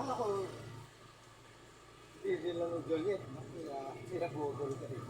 Akala ko, hindi lang ng Juliet. Pinabudol ka rin.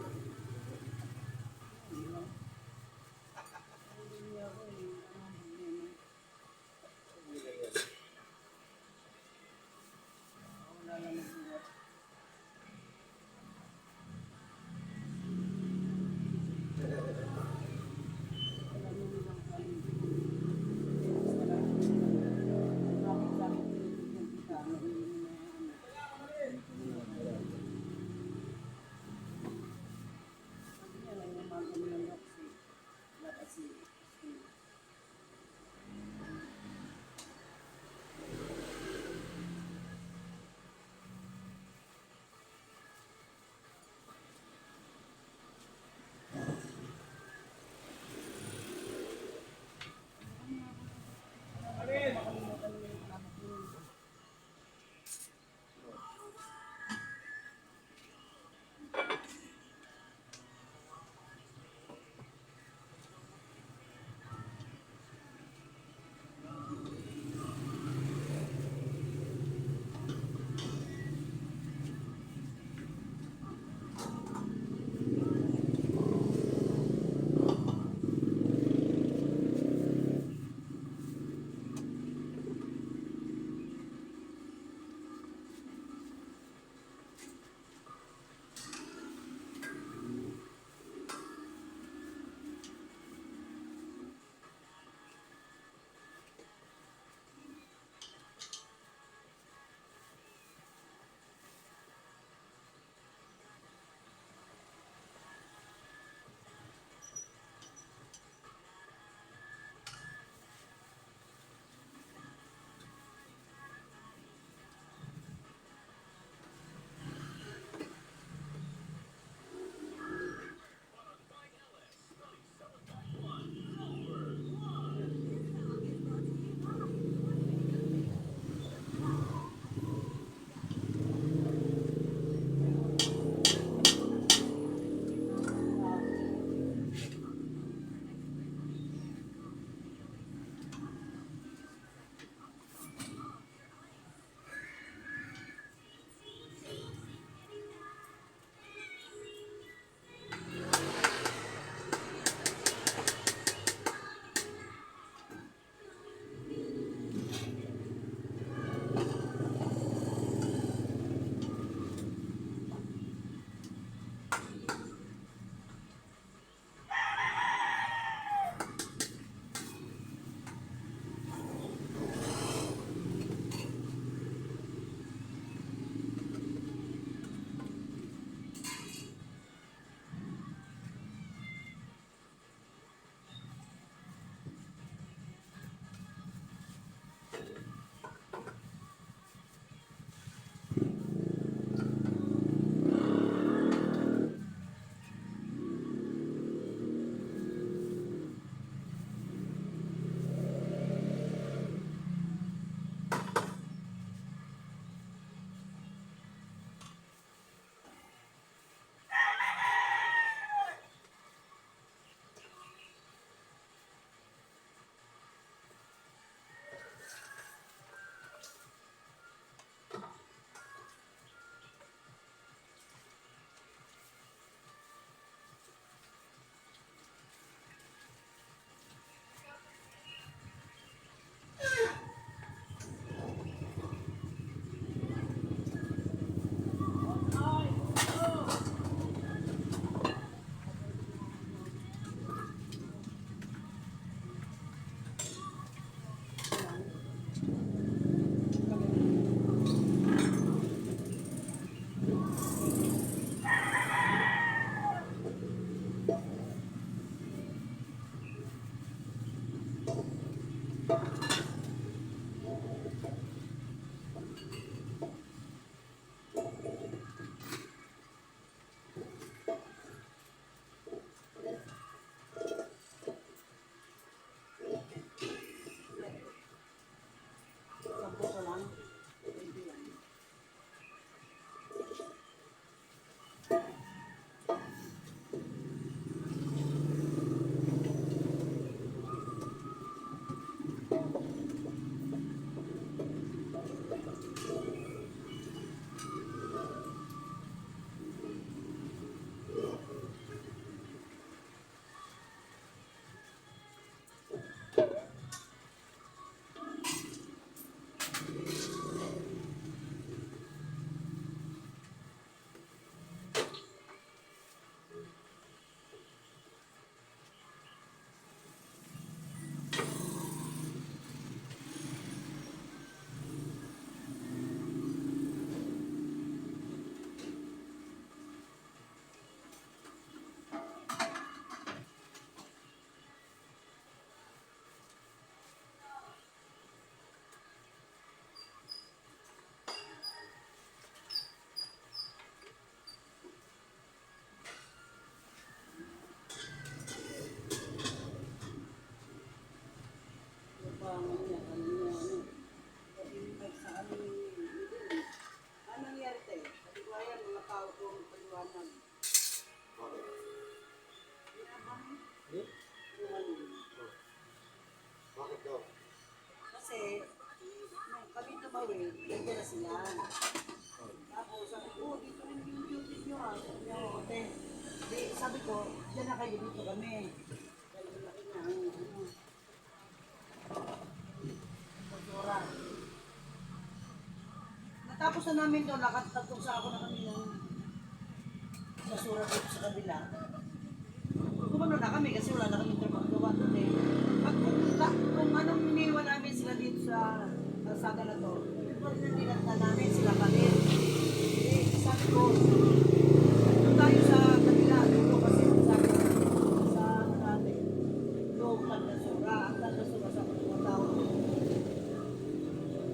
liwanag. Bakit? Liwanag. Bakit daw? Kasi, nung kami tumawid, dito na sila. Tapos sabi ko, dito rin yung duty nyo ah. Sabi niya, "Ote." Di, sabi ko, dyan na kayo, dito kami. Dahil malaki na ang basura. Natapos na namin doon, nakatagtong sa ako na kami ng basura dito sa kabila. Kumano na kami kasi wala na kami trabaho gawa doon eh. Pag kung anong iniwan namin sila dito sa kalsada na to, yun pa rin ang dinatna namin sila pa rin. Eh, sabi ko, doon tayo sa kabila, dulo kasi sabi ko, sa ano natin, loob ng basura, ang basura sa mga tao.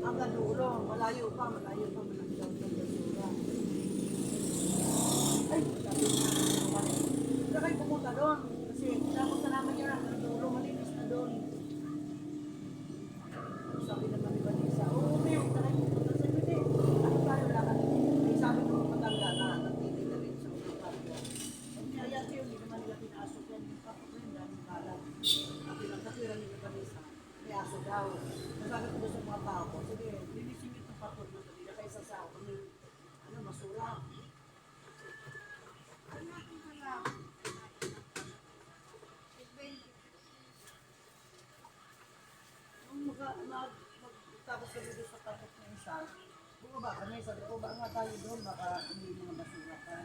Hanggang dulo, malayo pa malagyan ng basura. Ay, sabi ko, huwag kayo pumunta doon. Kasi tapos na naman yun, ang dulo, malinis na doon. Sabi naman ni Vanessa, oo, may huwag na kayo pumunta. Sabi ko, ano tayo lakad? Ay, sabi ko, matanda na, nagtitig na rin sa unang parko. Sabi niya, yan yun, hindi naman nila pinasok yan. Yung papag rin, daming kalat. Sabi lang, katwiran ni Vanessa, may aso daw. Nasabi ko doon sa mga tao ko, sige, linisin niyo itong patod na kanila kaysa sa ako ng masura. Nung magtapos kami doon sa patok na isa, bumaba kami, sabi ko, ba nga tayo doon, baka hindi mga basura ka.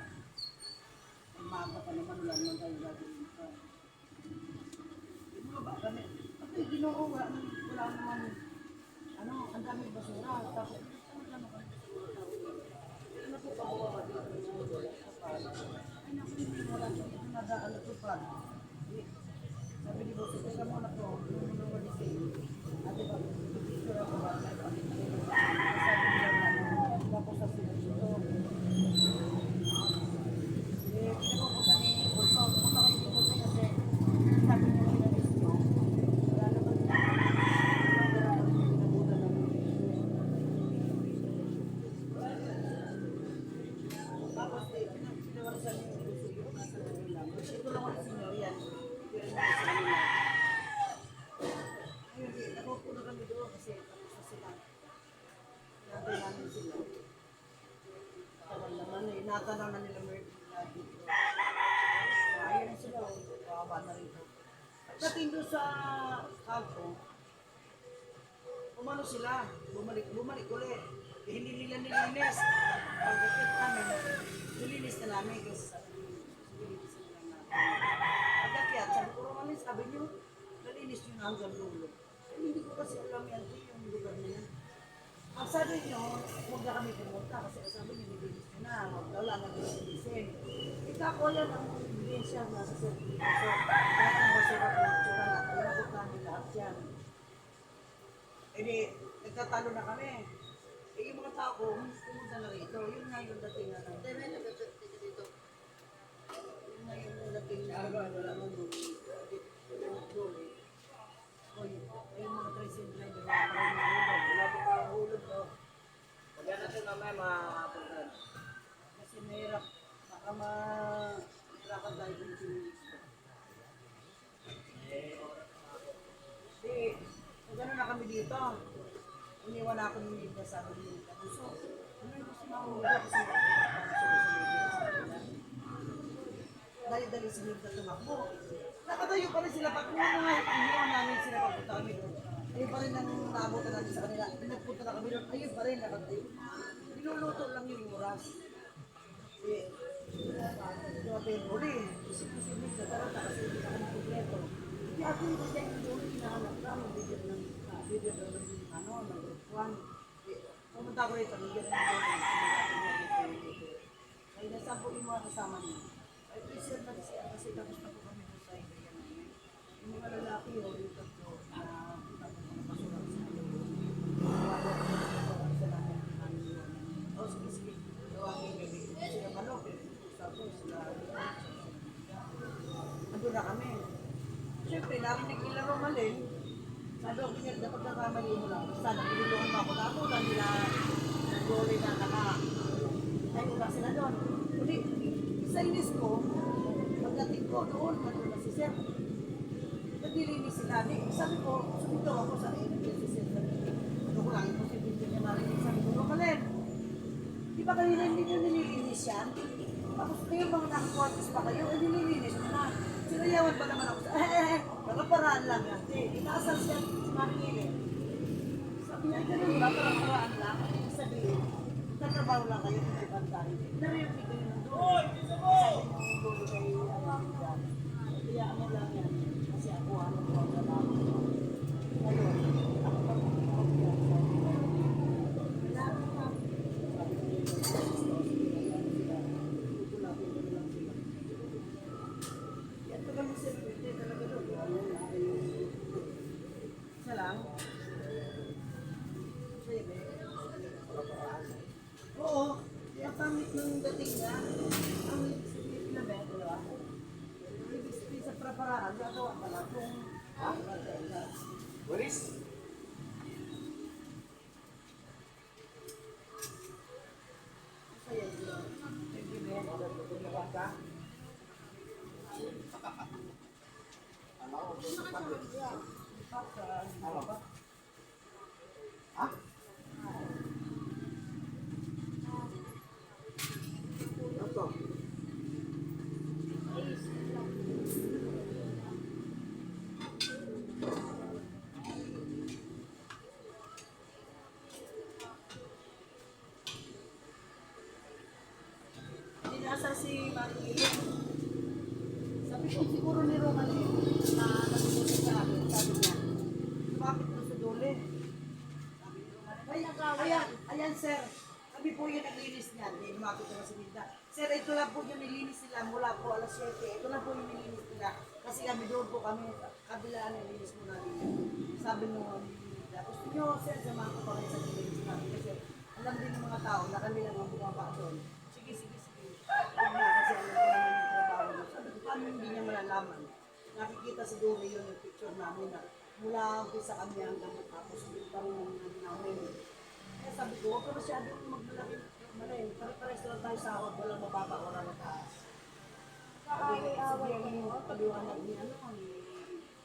Umaga pa naman, wala naman tayo gagawin ka. Bumaba kami. At ginoo, wala naman, ang daming basura. Tapos, ano kami basura? Ano po pa bumaba dito? Ay, naku, hindi mo lang ito nadaan ito pa. Sabi ni Boss, teka muna po, hindi mo naman isip. Ate ba, picture ako ba? Sabi nila na, tapos sa sila dito. Pinapupunta ni Boss, pumunta kayo dito kasi sabi niya pinalis nyo. Wala naman pinabutan namin. Tapos, pinawarisan niyo yung gusto yun, nasa kanila. Ito lang ang senyor yan. Pero nasa kanila. Ayun, nakukulo kami doon kasi tapos na sila. Nabay namin sila. Tagal naman eh. Natanaw na nila meron dito. Ayun na sila. Baba na rin po. Pagdating doon sa kampo, umano sila. Bumalik ulit. Eh, hindi nila nilinis. Pagkakit namin, nilinis na namin kasi nilinis na lang natin. Pagkakit, sabi ko, Romanin, sabi niyo, nalinis nyo na hanggang dulo. Eh, hindi ko kasi alam yan, yung lugar na yan. Ang sabi niyo, huwag na kami pumunta kasi sabi niyo, nilinis nyo na, wala na nilinisin. Ikaw yan ang ebidensya na sa sertification. Lahat ng basura ko, tsura na, inabot namin lahat yan. E di, nagtatalo na kami. Eh, yung mga tao ko, pumunta na rito. Yun nga yung dating na lang. Yun nga yung dating na wala mo doon. Yung mga tricycle driver, wala pa rin nahulog. Wala pa rin nahulog. Kaya natin mamaya makapuntan. Kasi mahirap. Baka mahirapan tayo kung sinilista. Di, kung gano'n na kami dito, iniwan ako ng Libra, sabi ni Kapuso. Ano yung gusto mahulog kasi dali-dali si Libra tumakbo. Nakatayo pa rin sila pag iniwan namin sila pagpunta kami doon. Ayun pa rin ang naabutan natin sa kanila. Pinagpunta na kami doon, ayun pa rin nakatayo. Niluluto lang yung oras. Eh, grabe yung huli. Kasi kung si Libra, tarata kasi hindi na kami kompleto. Hindi ako yung kaya yung huli hinahanap namin. Video daw ng group 1. Pumunta ko rito, bigyan na natin. Ay, nasa po yung mga kasama niya. Ay, please na siya kasi tapos na po kami sa side area namin. Yung mga lalaki yun, yung tatlo na punta po mga basura sa iyo. Wala ko sa namin namin yun. O, sige. Tawagin gabi. Sila manok, tapos sila. Andun na kami. Siyempre, narinig nila Romalyn. Sabi ko, Pinyag, dapat nakamali mo lang. Basta, nagulungan mo ako. Nakuha nila ng gulay na naka. Ay, wala sila doon. Uli, Sa inis ko, pagdating ko doon, nandun na si Sir. Naglilinis sila. Sabi ko, sumito ako sa si Sir. Ano ko lang, imposible din niya marinig. Sabi ko, Romalen, di ba kanina hindi nyo nililinis yan? Tapos kayo mga nakakwartos pa kayo, nililinis mo na. Sinayawan ba naman ako sa, nakaparaan lang yan. Inaasal siya, sinamingili. Sabi niya, ganun ba, nakaparaan lang. Sabihin, tatrabaho lang kayo, hindi bantahin. Narinig ko yun ng doon. Sabi mo, dulo kay Alamida. Kaya ano lang yan, kasi ako ano ko ang trabaho. Ngayon, ako pa mag-ibig yan. Sabi ko yun, yan talaga mo sir, hindi talaga doon. Isa lang. Oo, ang pangit ng dating niya. Ang lips na ba, dalawa? Lips sa preparaan, gagawa pala kung Walis? saya sila. Hindi mo yan, magagawa ka. Ano ba? Ha? Ito. Dinasa si Marie. Sabi ko siguro ni Roman na nagsusunod sa akin. Sabi niya, lumapit mo sa dole. Sabi ni Roman, ayan sir. Kami po yung naglinis niyan. Hindi lumapit na si Linda. Sir, ito lang po yung nilinis nila mula po alas 7. Ito lang po yung nilinis nila. Kasi kami doon po kami, kabilaan yung nilinis mo namin. Sabi mo, Linda, gusto nyo sir, samahan ko pa kayo sa nilinis namin. Kasi alam din ng mga tao na kami lang ang bumaba doon. Sige. Huwag na kasi alam ko naman yung trabaho mo. Sabi ko, paano hindi niya malalaman? Nakikita siguro yun yung picture namin na mula umpisa kami hanggang matapos yung parang namin. Kaya sabi ko, huwag ka masyadong magmalaki. Pare-pares lang tayo sa hawag, walang mababa, walang mataas. Sabi yung paliwanag ni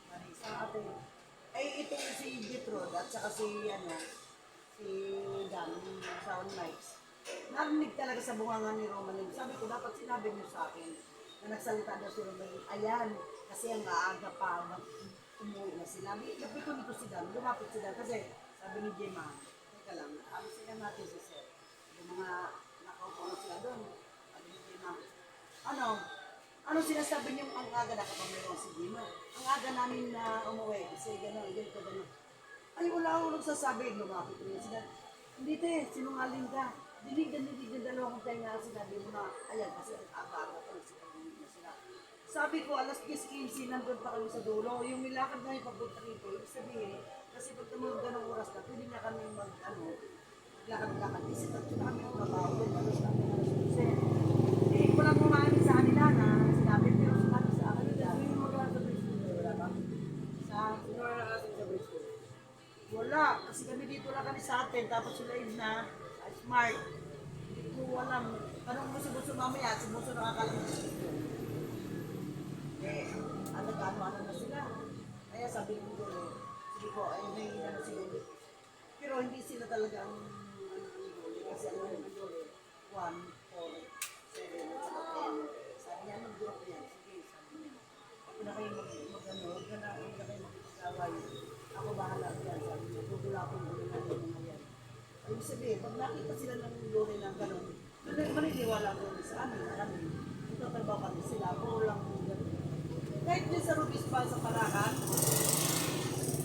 Marisa ate. Ay, ito si Bitrod at saka si Dan, yung sound mics. Narinig talaga sa bunganga ni Romanin. Sabi ko, dapat sinabi mo sa akin na nagsalita daw si Romanin. Ayan, kasi ang maaga pa, umuwi na sila. Sabi ko nito si Dan, lumapit si Dan. Kasi sabi ni Gemma, teka lang, sila natin si Sir. Yung mga nakaupo na sila doon. Sabi ni Gemma, ano sinasabi niyo ang aga na kapag mayroon si Gemma? Ang aga namin na umuwi, kasi gano'n, gano'n. Ay, wala akong nagsasabi. Lumapit rin sila. Hindi te, sinungaling ka. Dinig dalawang tayo nga sinabi mo na, ayan, kasi aga-aga pa na sila. Sabi ko, alas 10:15, nandun pa kami sa dulo. Yung nilakad na yung papunta rito, ibig sabihin, kasi pag tumulog ka ng oras na, pwede na kami lakad-lakad. Kasi tatlo na kami ng trabaho, then alas kami na alas 11. Eh, walang umaamin sa kanila na sinabi, pero sinabi sa akin, sino yung magkakaroon sa bridge? Wala ba? Sino na nakasin sa bridge? Wala, kasi kami dito lang kami sa atin, tapos sila yun na, smart. Hindi ko alam. Tanong mo si Buso mamaya, si Buso nakakalaman sa ito. Eh, ano na sila. Kaya sabi ko doon, sige po, ay may na sila. Pero hindi sila talaga ang kasi ano yung doon, 1, 4, 7, at saka 10. Sabi niya, mag-drop yan. Sige, sabi niya. Ako na kayo huwag ka na kayo mag-away. Ako bahala yan, sabi niya. Tutulapin ko na yung mga yan. Ibig sabihin, pag nakita sila ng lori ng gano'n, maniniwala ko sa amin, ito trabaho kami sila, puro lang yung gano'n. Kahit din sa Rubis pa sa Parahan,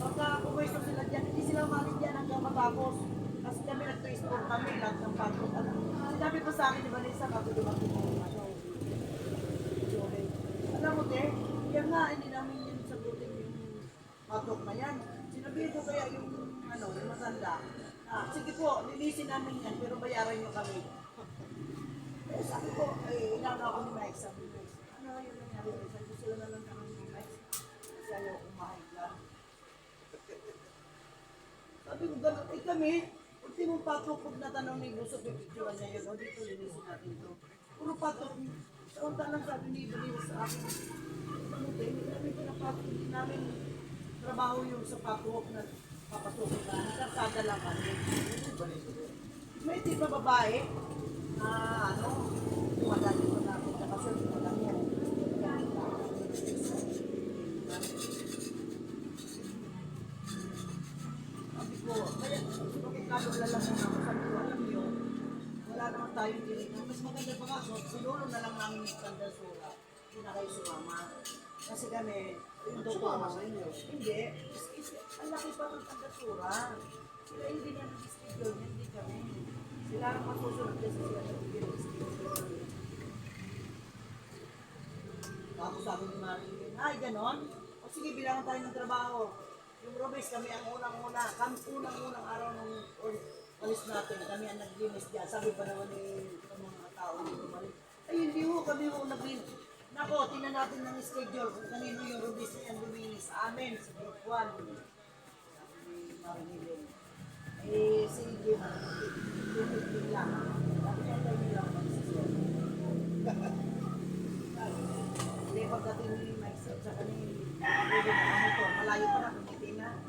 pagka pumwesto sila dyan, hindi sila umalit dyan hanggang matapos. Kasi kami nag-transport kami, lahat ng pagod. Sinabi pa sa akin, di ba Lisa, bago dumating mo alam mo, te, kaya nga, hindi namin yun sagutin yung patok na yan. Sinabi ko kaya yung matanda, sige po, lilisin namin yan, pero bayaran nyo kami. Eh, sabi ko, inano ako ni Mike, sabi ni Mike, ano yun nangyari, sabi ko sila na lang kami ni Mike, kasi ayaw kumahig lang. Sabi ko, gano'n, kami, ultimong patok, pag natanong ni Gusto, pipicturan niya yun, o dito lilisin natin to. Puro patok, Samantalang sabi ni Ibalina sa akin, ano ba, hindi namin pinapasok, hindi namin trabaho yung sa pag-walk na papasukin ka. Nagkakada lang kami. May di ba babae na ano, tumadali ko na kita kasi ito lang yan. Sabi ko, kaya bakit kalula lang muna ako, sabi ko, alam niyo, wala naman tayong tinignan. Mas maganda pa nga, so, sinulo na lang namin yung kandasura. Hindi na kayo sumama. Kasi kami, yung sumama sa inyo. Hindi. Ang laki pa ng kandasura. Sila hindi na nag-schedule, hindi kami. Sila ang masusunod kasi sila nag-schedule. Tapos sabi ni Marilyn, ay ganon? O sige, bilangan tayo ng trabaho. Yung Robes, kami ang unang-una. Kami unang-unang araw ng alis natin. Kami ang naglinis dyan. Sabi pa naman ng mga tao na bumalik. Ay, hindi ho, kami ho naglinis. Nako, tingnan natin ng schedule kung kanino yung Robes na yan luminis sa amin, sa group 1. Sabi ni Marilyn. Eh, si Jim, tututin lang. Sabi niya, tayo lang magsisip. Hindi, pagdating ni Mike sa kanina, motor, malayo pa na, kumiti na.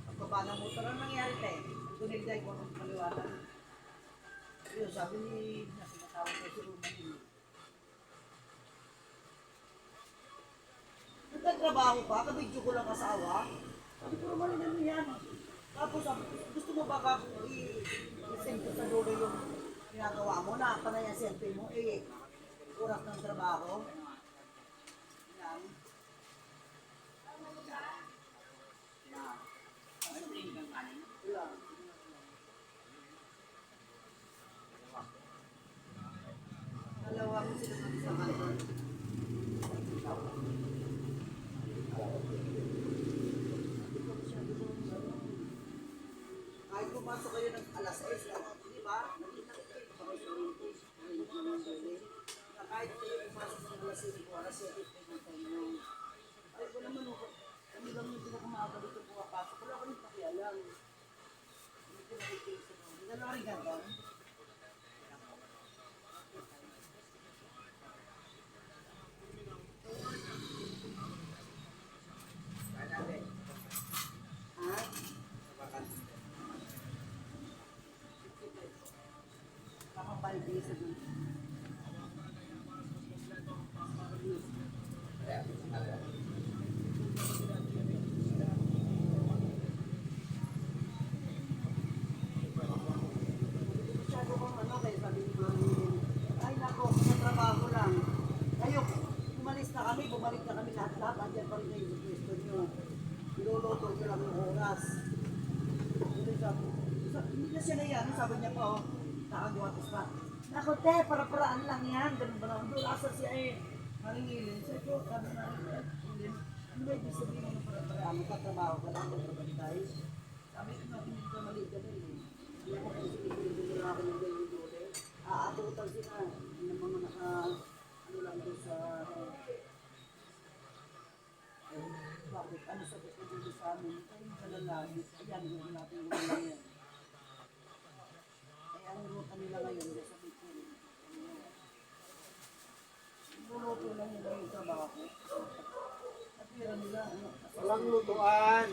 Pagbaba ng motor, ano nangyari tayo? Tunilday ko ng paliwanag. Yun, sabi ni, nasinatawag ko si Ruben. Nagtatrabaho pa, kabidyo ko lang asawa. Sabi ko, malinan mo yan. Tapos sabi ko, gusto mo ba ka i-send ko sa dulo yung ginagawa mo na panay ang selfie mo, eh, oras ng trabaho. Yan. Wala. Dalawa ko sila sa kanton. Kahit pumasok kayo ng alas 6 lang, di ba? Nakita ko kayo pa kayo sa Olympics. Na kahit kayo pumasok ng alas 5, alas 7, ay ko naman ako. Kami lang yung pinakamaga dito pumapasok. Wala ko rin pakialam. Hindi ko nakikita sa mga. Dalawa rin ganda. Ha? Kapapaldi sa dun. Masyado kong ano kayo sabi ni Marilyn. Ay nako, sa trabaho lang. Kayo, umalis na kami, bumalik na kami lahat-lahat. Andiyan pa rin kayo sa pwesto nyo. Niluluto nyo lang yung oras. Hindi na siya na yan. Sabi niya pa, oh, nakagawatis pa. Nako, te, para-paraan lang yan. Ganun ba naman? Doon, asa siya eh. Maringilin. Sabi ko, sabi na rin. Ano ba ibig sabihin ng para-paraan? Magkatrabaho ka lang, magkabantay. Sabi ko na, hindi ka mali ka rin eh. Hindi ako kung sinigil ako ng ganyan doon eh. Aabutan sila ng mga naka, ano lang doon sa, bakit? Ano sa gusto dito sa amin? Ay, kalalagi. Ayan, gawin natin yung mga yan. Ay, ang ruta nila ngayon, sa Bicol. Luluto lang nila yung trabaho. At pira nila, ano? Walang lutuan.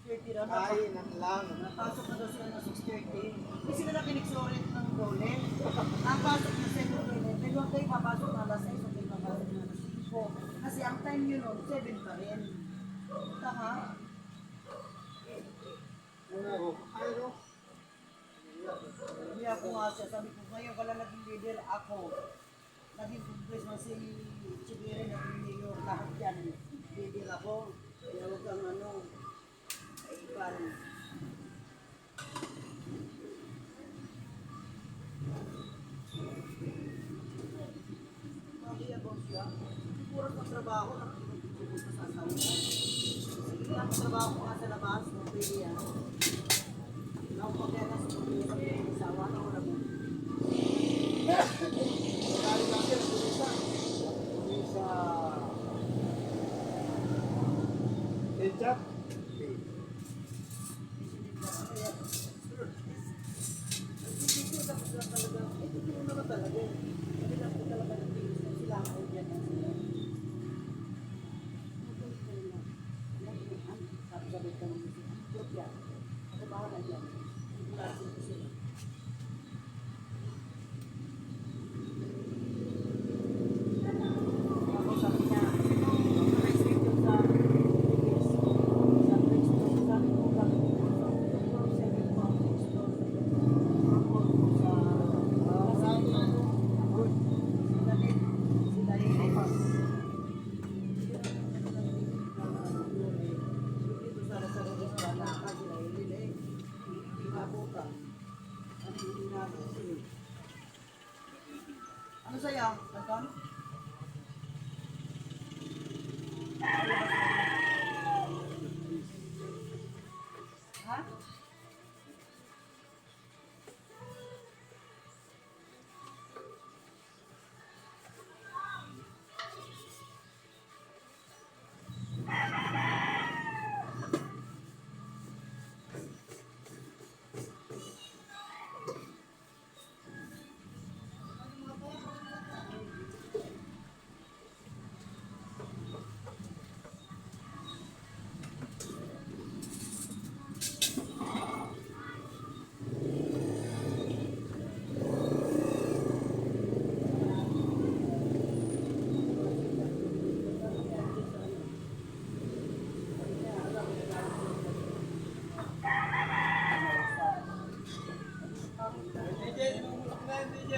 6:30 na Kainan lang. napasok na daw sila ng 6:30. Hindi sila nakinig-sorry ng dole. Napasok na 7:30. Pero ang kayo papasok na alas 6, ang kayo papasok na alas 5. Kasi ang time yun nun, 7 pa rin. Tama? Oo. Ano? Hindi ako nga siya. Sabi ko, ngayon ka lang naging leader ako. Naging congressman si Chigiri, naging mayor, lahat yan. Leader ako. Kaya huwag kang ano, kaiban. Makiyabang siya. Purang ng trabaho, nakikipagpupunta sa asawa. Sige lang, trabaho ko nga sa labas, no, pwede yan. Nakapagyan na sa pag-iisap ng asawa, na wala mo. Marami natin ang tulisa. Tulisa. Ketchup. Tapos lang talaga, ito naman talaga. Hindi lang ko talaga nag-iisip sila ako. Nagkano? Ha? DJ, namumulak na yung DJ.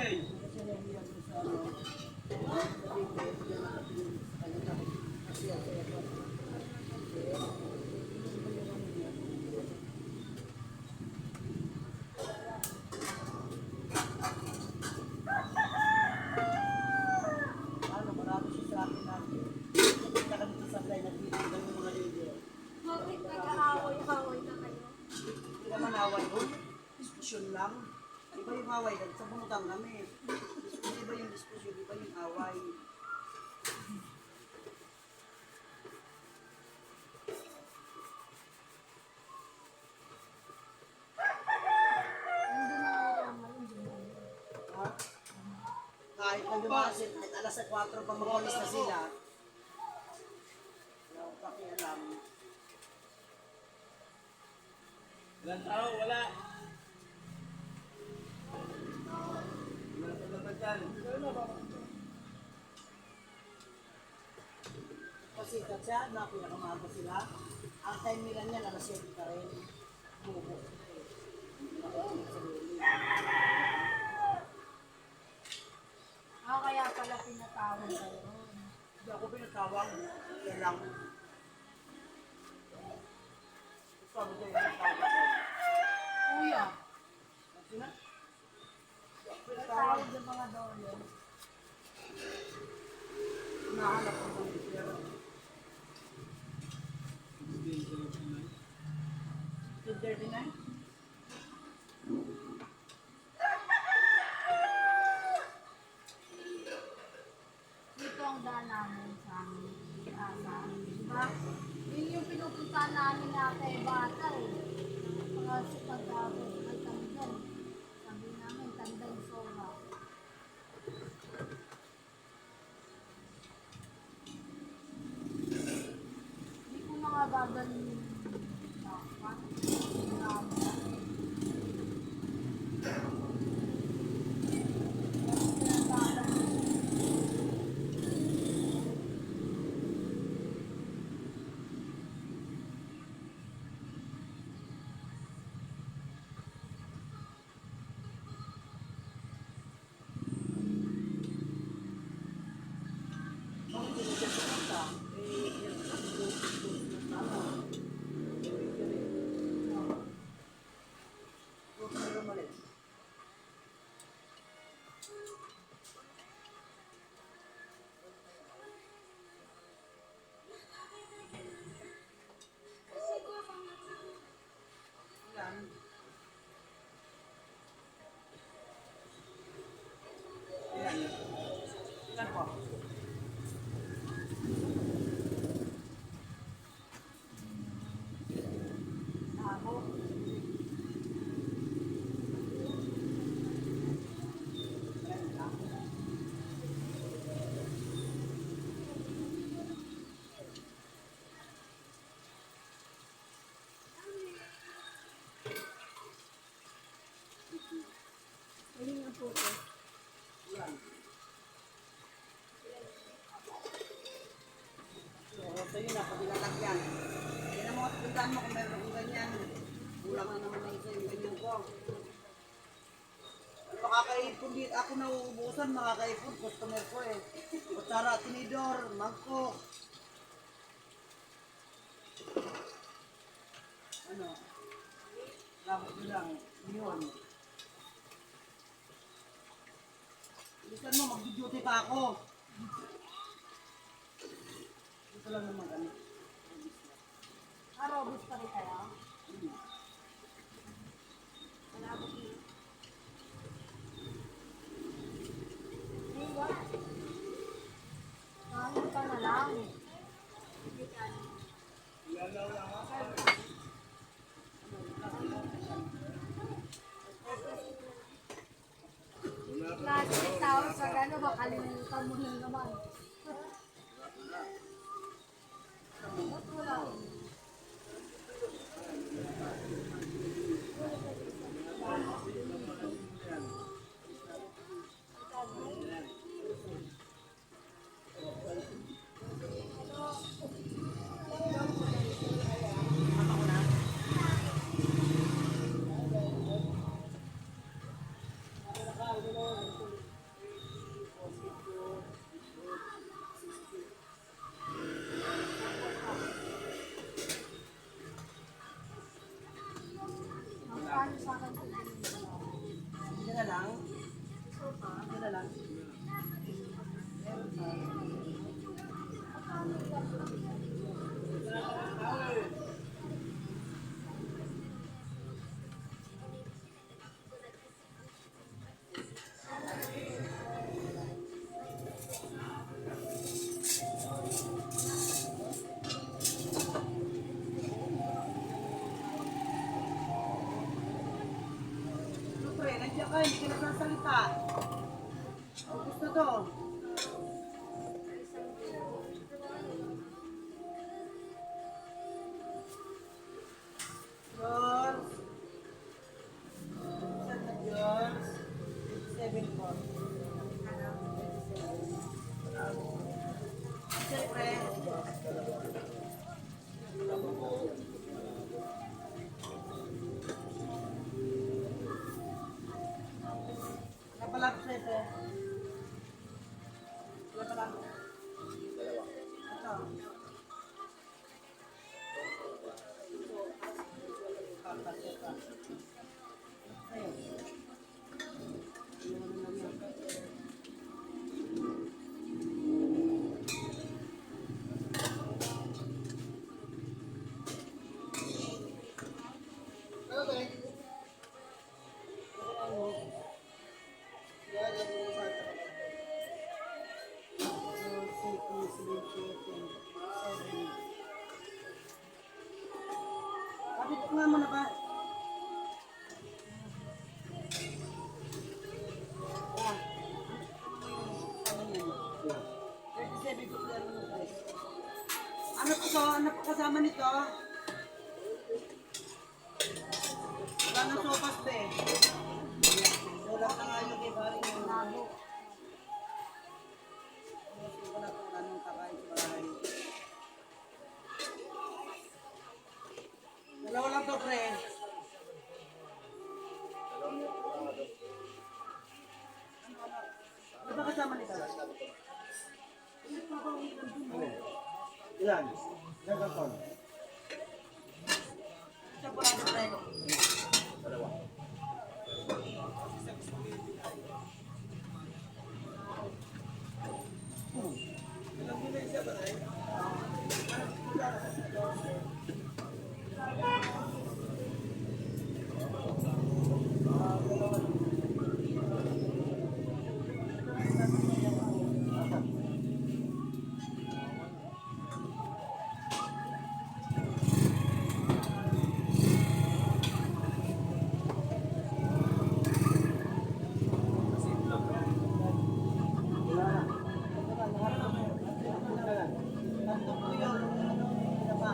Ano, marami siya sa akin na kita ka dito sa play, nagbibigay ng mga video. Bakit nag-aaway-away na kayo? Hindi naman away doon. Diskusyon lang. Iba yung away, sa bunutan kami. Iba yung diskusyon, iba yung away. Hindi na naman, hindi na. Ha? Kahit pag dumasin, kahit alas 4 pa mag-alis na sila. Wala akong pakialam. Ilang tao, wala. Wala sa labas yan. Kasi siya, na pinakamaga sila. Ang time nila niya, alas 7 pa rin. Bubo. Kaya pala pinatawag kayo. Hindi ako pinatawag. Kaya lang. Sabi ko yung pinatawag ko. Kuya, Sina? pinatawag yung mga dole. Nahanap ko ng pera. 239? Dito ang daan namin sa amin. Diba? Yun yung pinupuntahan namin na kay Bata eh. Mga si Pagdabo, ay Tandan. Sabi namin, Tandan Sola. Hindi ko na nga gagaling yung dapat. Bakit hindi siya pumunta? Yan. Yan. Yan po. Ako. Ayun ang photo. Yan. So yun na, pag ilalagyan. Yan mo, tandaan mo kung meron kong ganyan. Kulang na naman na isa yung ganyan ko. Makakaipon dito. Ako nauubusan, makakaipon. Customer ko eh. Kutsara, tinidor, mangkok. Ano? Labot lang. Yun. Bilisan mo, mag-duty pa ako. Ito lang naman kami. Robust pa rin kayo? Wala ko dito. Kahit ka na lang. Plastic tao sa gano'n, makalimutan mo lang naman. Ba't wala? Paano sa akin kung Hindi na lang. Hindi na lang. Siyempre, nandiyan ka, hindi ka nagsasalita. Ang gusto to. Girls. Saan na girls? 7 po. Siyempre. Napalap siya ito. Napalap. Ito. Ayun. Kapit nga muna ba? Ah. Ano yan? 37 ko lang ng price. Ano po to? Ano po kasama nito? Wala nang sopas ba eh. Wala ka nga yung ibaling yung labo? wala po anong kakain sa bahay. Dalawa lang to, pre. Ano ba kasama nito? Ilan? Ilan karton? Ito po lang, pre. Tatlo po yun. Ano pa?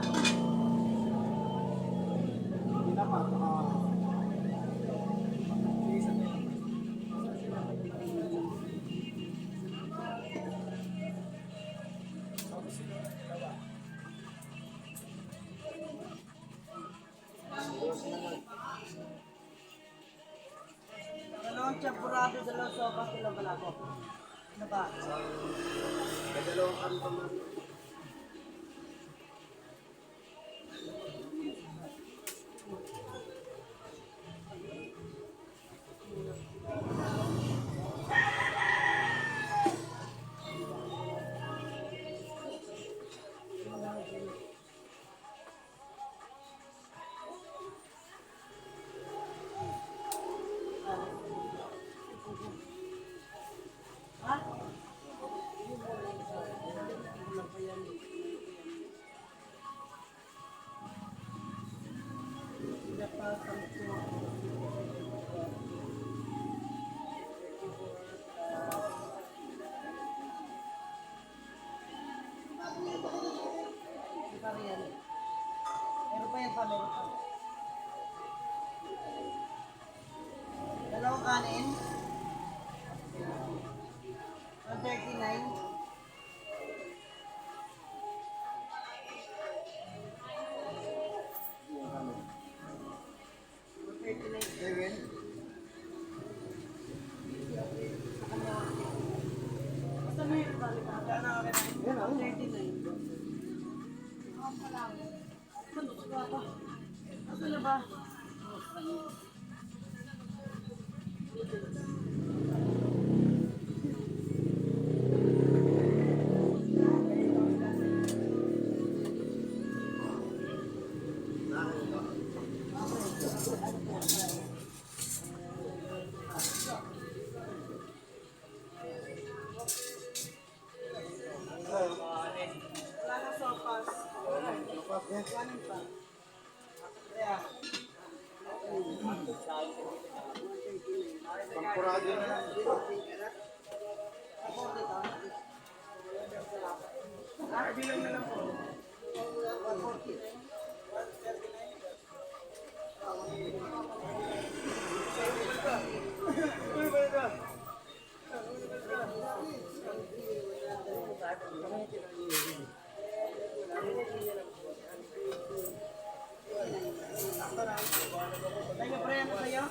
Dalawang champurado, dalawang sopa, dalawang balako. Ano ba? Kadalawang karton na. Hindi pa rin yan. Meron pa yan pa, meron pa. Dalawang kanin. 139. Basta mo yun, balik ka. Kaya na akin. 139. Ako pa lang. Ano na ba? Wala na sopas. Kanin pa. Kaya, Pampurado na lang. ako dito. Bilang na lang po. 140. Uy, ba ito? Tayo pre, ano sa'yo?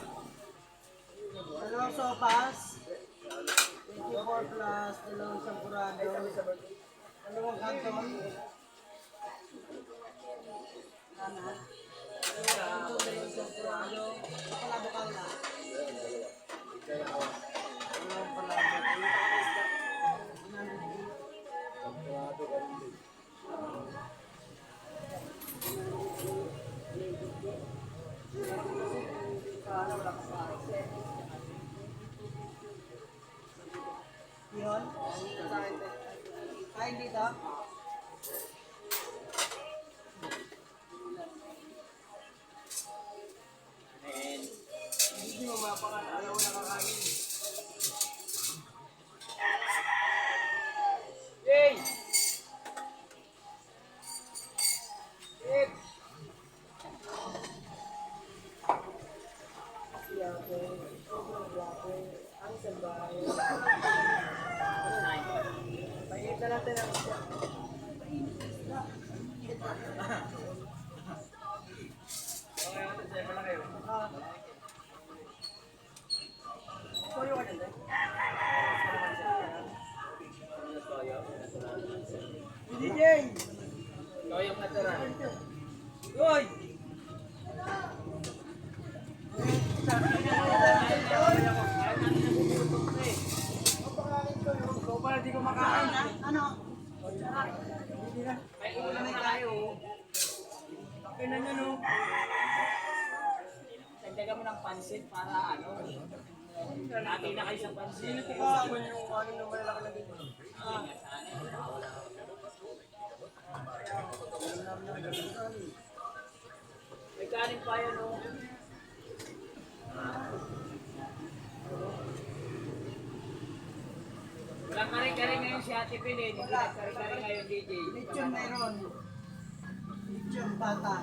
Dalawang sopas. 24 plus, dalawang sampurado. Dalawang kanton. Tama. Dalawang sampurado. Palabo ka na. Dalawang palabo. Yun? Kain dito? Hindi mo mapakalaw na kakain. Yay! Yay! Pahinit na natin ang isya. Okay, ano sa'yo pala kayo? Sorry, wala na. DJ! Toyong natural. Uy! Ikaw pala di ko makain. Ano? May ulam na tayo. Kaya na niya, no? Dagdagan mo ng pansit para ano. Lagi na kayo sa pansit. Ito ka, kung yung ano na malalaki na dito. May kanin pa yan, oh. Walang kare-kare ngayon si Ate Pil, eh. Hindi kare-kare ngayon, DJ. Lechon meron. Lechon bata.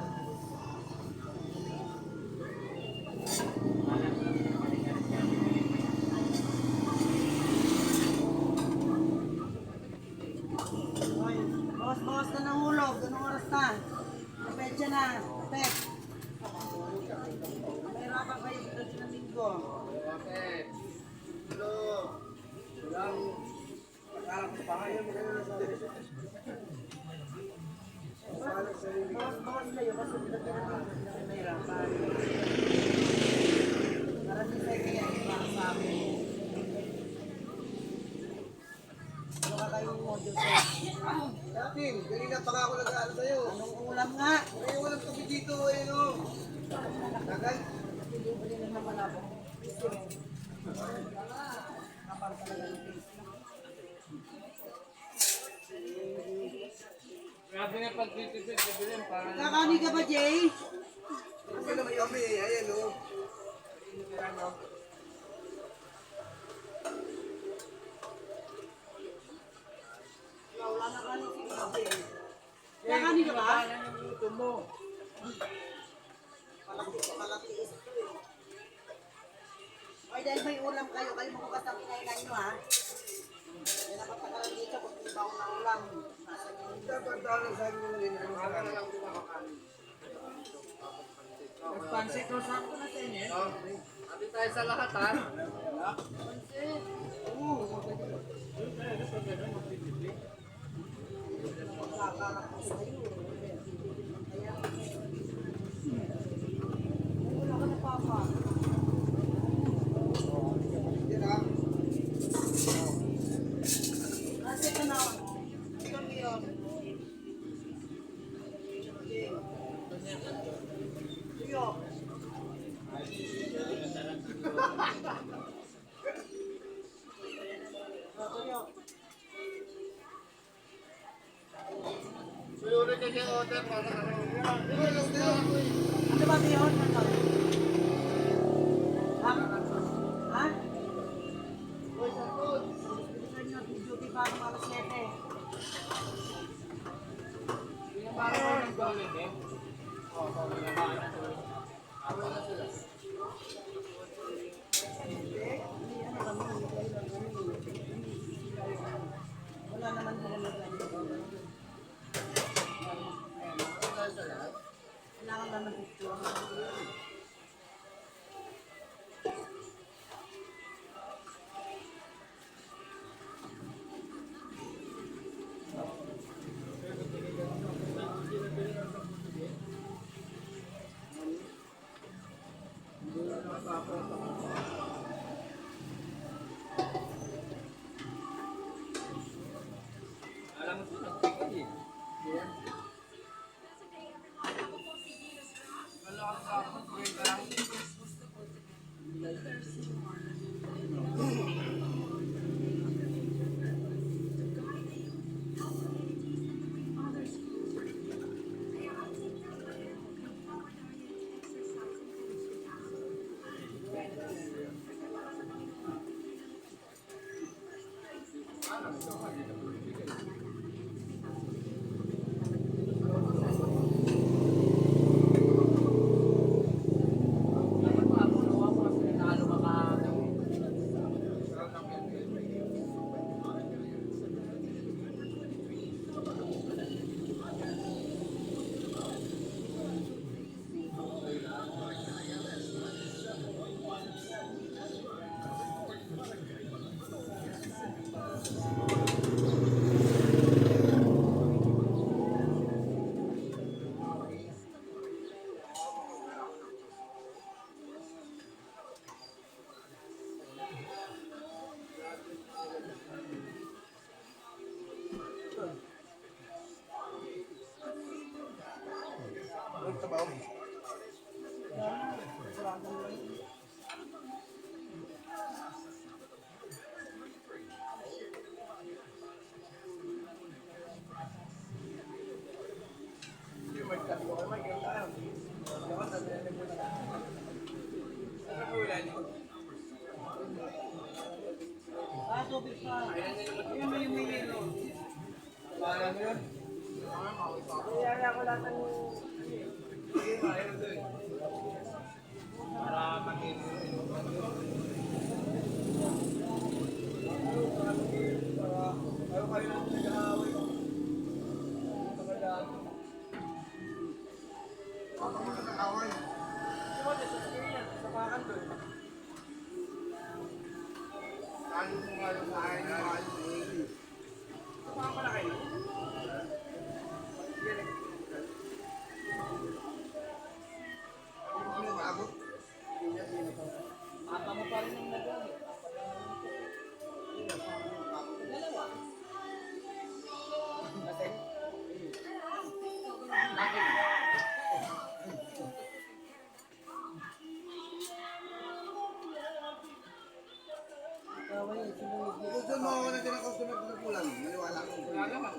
Hoy, bawas-bawas na ng hulog. Anong oras na? Kapetya na. Pep. Mahirapan kayo dito ng linggo. Bawas-bawas kayo kasi pinagkira ng mahirapan. Para di sa kaya para sa akin. Ano ka kayong model sa Natin, kanina pa ako nag-aano sa'yo. anong ulam nga? Ay, walang tabi dito, ayun, o. Tagal. Pinubili na naman ako. Kapal talaga yung face. Grabe nga pag titipid, bibilin para Kakani ka ba, Jay? naman kami. Ayan o. Wala na kanin si Gabi. Kaya kanin ka ba? Ang luto mo. Palatiis ito eh. Ay, dahil may ulam kayo, kayo magbukas ang kinainan nyo ha. Yan ang patakalan dito kung di ba ako ng ulam. Nasa inyo. Dapat daw na sa inyo lang yun. Pansit ko sakto na sa inyo. Ati tayo sa lahat ha. Magkakarap ko sa'yo. Kaya, wala ka na papa. Yan ha. Kasi ka na. Ito ngayon. Tuyo. Tuyo. Suyurin ka siya order para ano. Ano ba ngayon? Ha? Ha? Uy, Sarkod. Bilisan nyo, duty pa ako alas 7. Para mo ng gawin eh. Oo, pinabahan na tuloy. Wala naman din naman. Kailangan naman picture. Alam mo ito, nagpikit eh. Wala ka sa ako, kwenta lang. Dapat pa ako nawa mo kasi nanalo ka kahapon. Ah, tubig pa. Ayan mo yung may yelo. Kaya mo yun? Kaya ko lang ng... Para maging Ayaw kayo lang nag-aaway. Ako mo nag-aaway. Ano mo nga yung kain na kain? Saan pala kayo? Ano mo maabot? Papa mo pa rin ang nagawin. Dalawa. Kaway, sinunod mo. Kung saan mo ako na customer ko nagpulang, maniwala ko. Wala naman.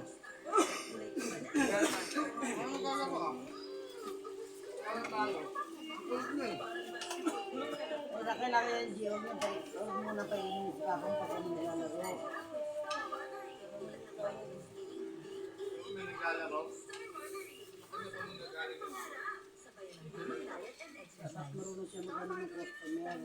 Ano magkaka pa? Ano talo? malaki yan, Gio. Huwag mo na pa inisipapang pag kami nilalaro. Dapat marunong siya magano ng customer.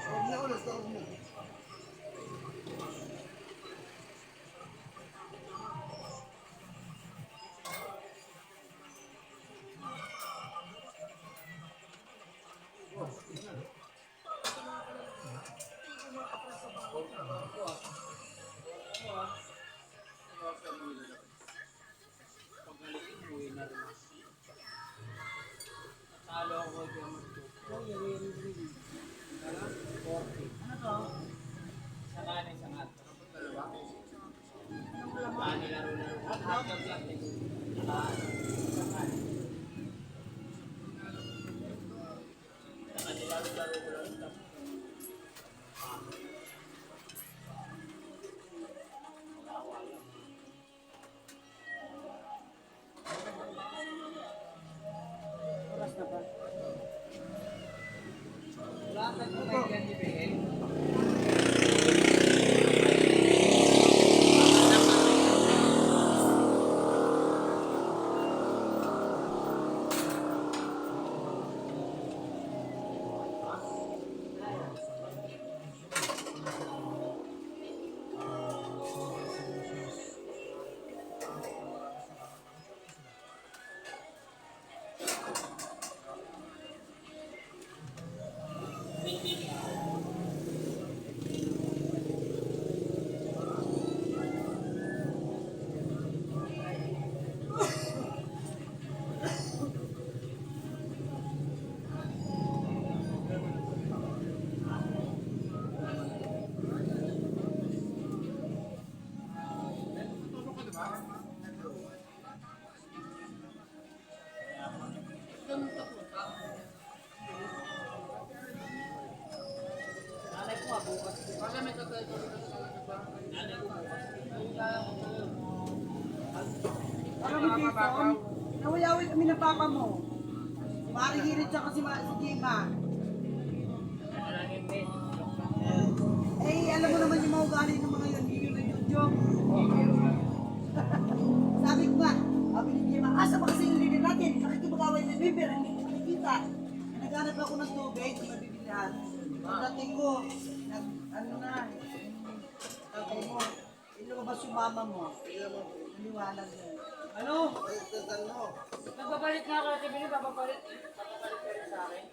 Huwag na ulos, huwag mo. Talo ako kaya Ano to? sa kanin sa ngat. Kanin laro-laro. Hotdog lang din. Sa kanin. Saka nilaro-laro ko lang. Oras na ba? Wala ka kung may ganyan ibigay. Nanay ko nga bukas. Nanay ko bukas. Ano ba Jason? Nawayawin kami ng papa mo. Si Mari Hirit siya kasi si Jima. Manangin din. Eh, alam mo naman yung mga ugali ng mga yun. Hindi yun yung joke. Sabi ko nga, sabi ni Jima, asa ba kasi yung leader natin? Nakikipag-away na Bieber, hindi ko nakikita. Naghanap ako ng tubig sa mabibilihan. Pagdating ko, ano na, sabi mo, ilumabas yung mama mo. Naliwanag mo. Ano? Nagpapalit nga ako. Sabi niyo, papapalit. Papapalit ka rin sa akin.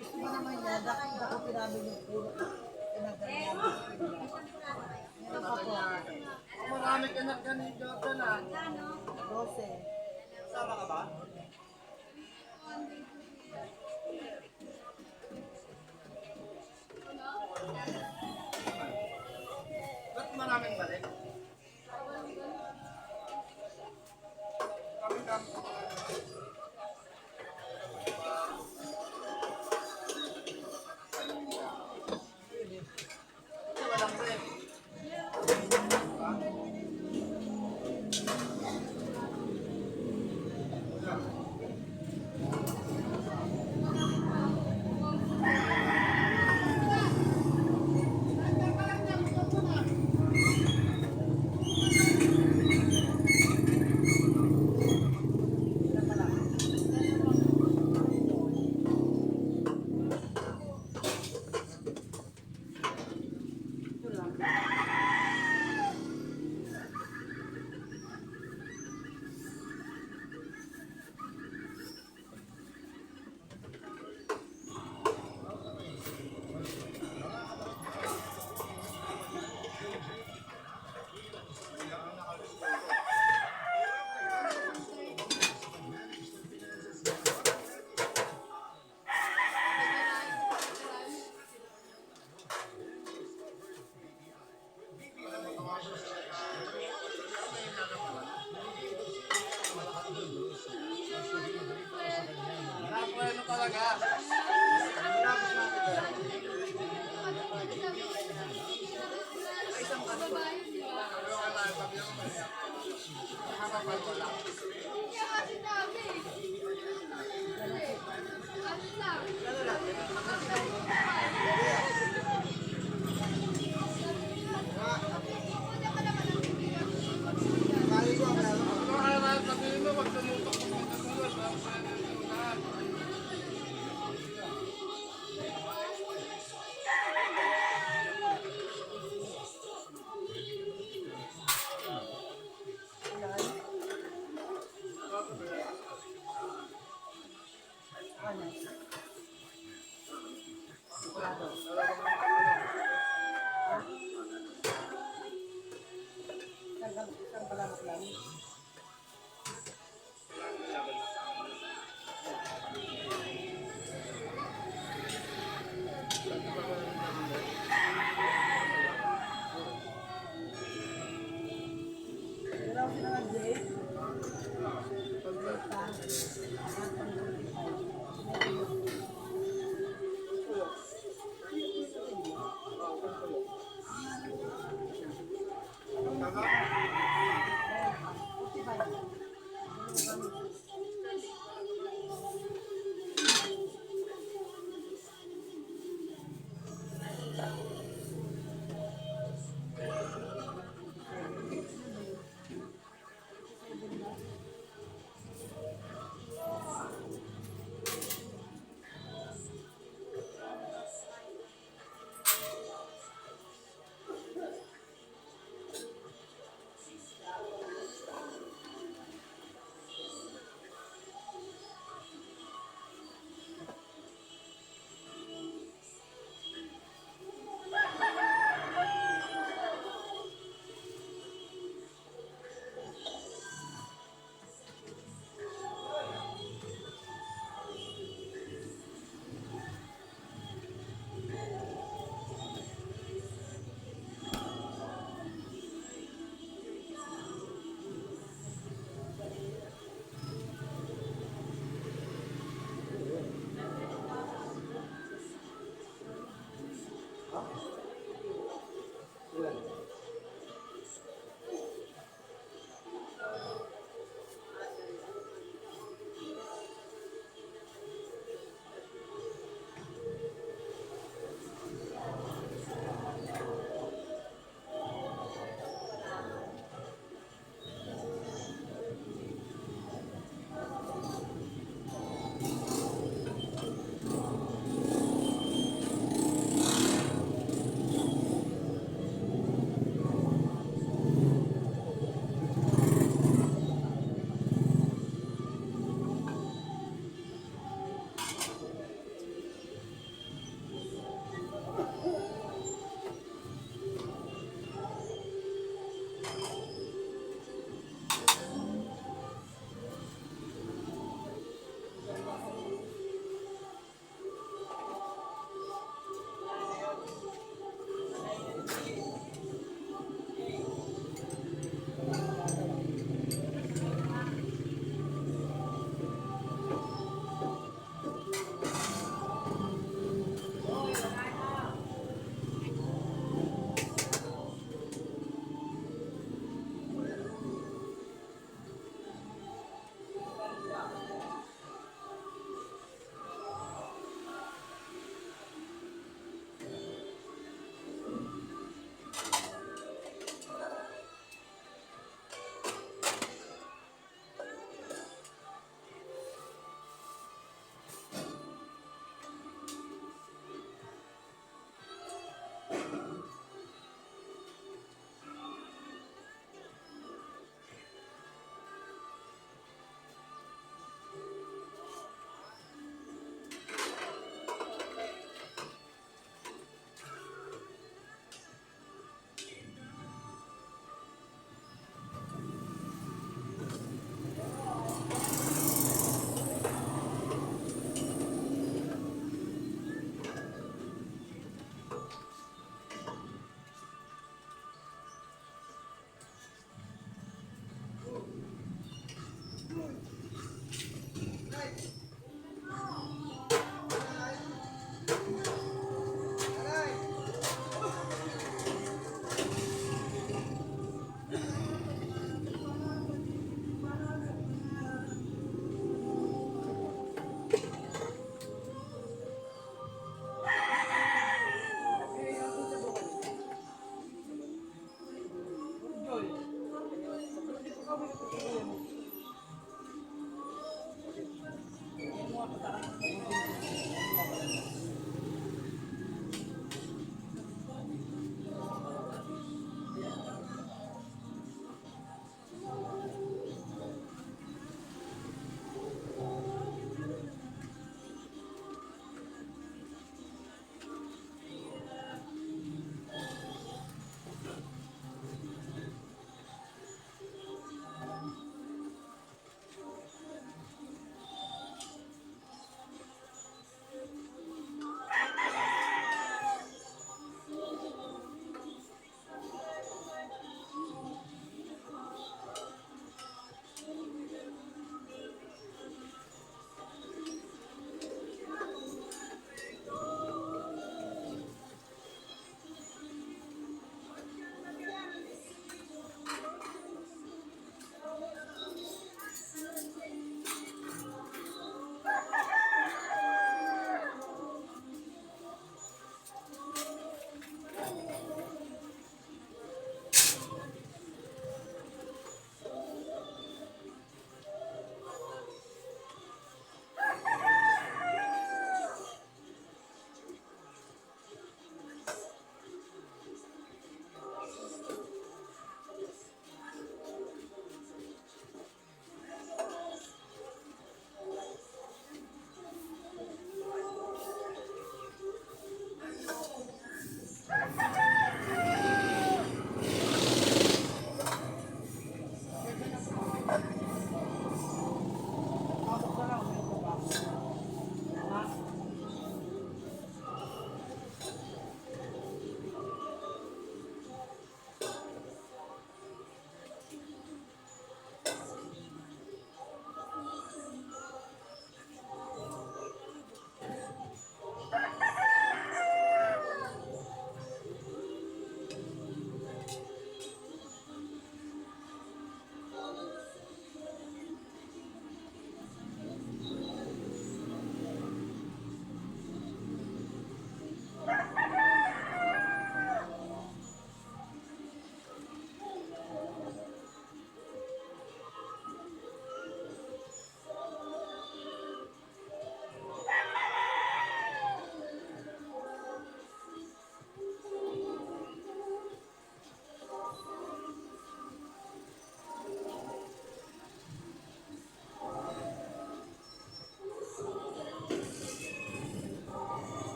Gusto mo naman niya, dako pinamin yung pulo. Pinagkanyan. Meron pa po. Marami ka na ganito na. 12. Sama ka ba? Ba't maraming balik? Kami. Walang break. isang kanto. Kaya kasi dami. Ano lang? Ano natin? Kukunin ka naman ng bibigyan. Kali ko ang meron.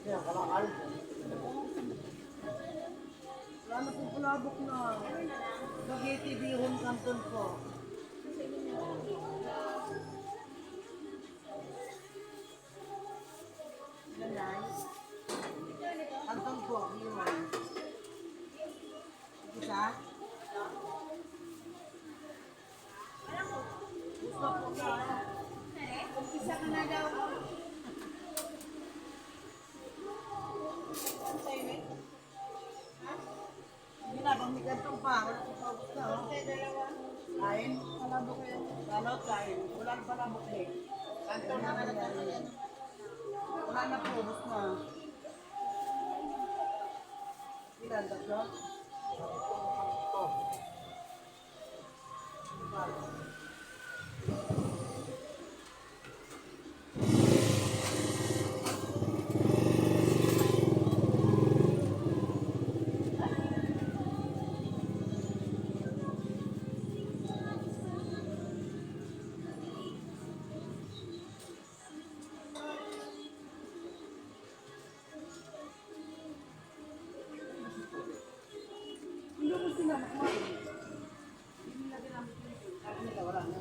Kaya kalakal. Wala na pong kulabok na. Spaghetti bihon canton po. Ganay. Canton po, bihon. Isa? Gusto po ka. Umpisa ka na daw. Hindi na, pang may kantong pa. Wala ko pa gusto. Kain? Palabok yun. Balot, kain. Walang palabok eh. Kantong na yan. Wala na po, gusto na. Ilan, tatlo? Hindi ko sila makmain. Hindi nila ginamit yun. Kasi nila wala na.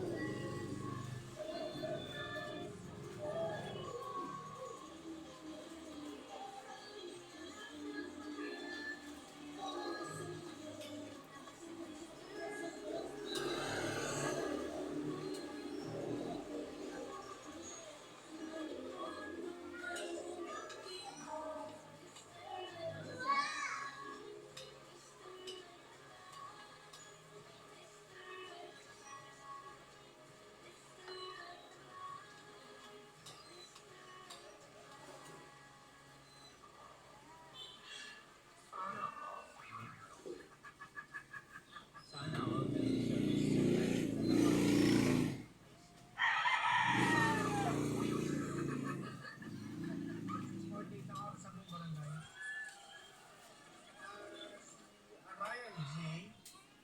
Ryan J.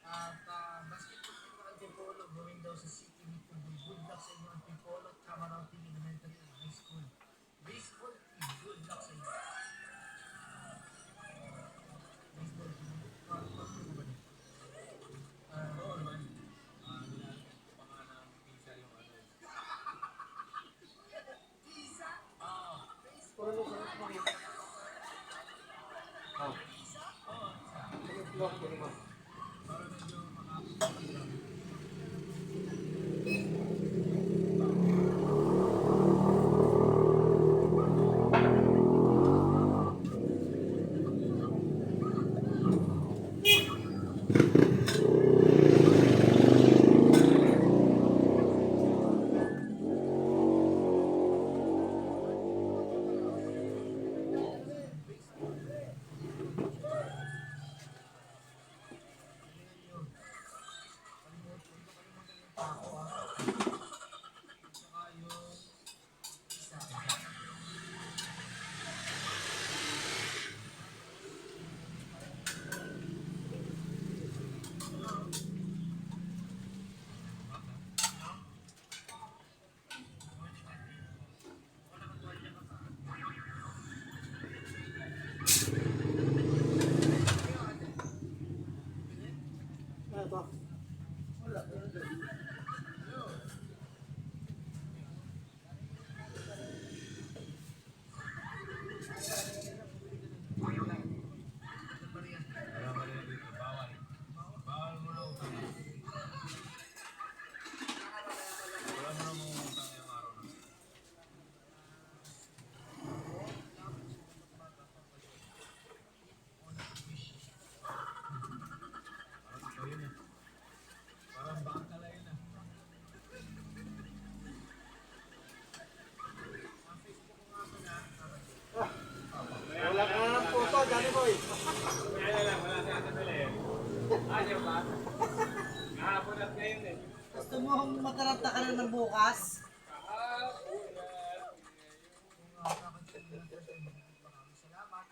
At basketball team ng Antipolo going daw sa City Mitsubishi. Good luck sa inyo Antipolo at Camarón Team Elementary and High School. Baseball team, good luck sa inyo. Baseball team, pag-pag mo ba dito? Oo naman. Puro ko sa mga. Block ko naman. Ano to? Wala. Wala ka ng puso, Johnny Boy. Gusto mo mataranta ka na ng bukas?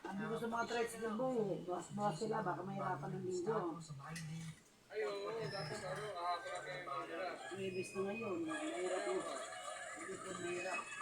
Ano mo sa mga tricycle boy? Bukas sila, baka mahirapan ng linggo. May bis na ngayon, mahirap mo. Hindi po mahirap.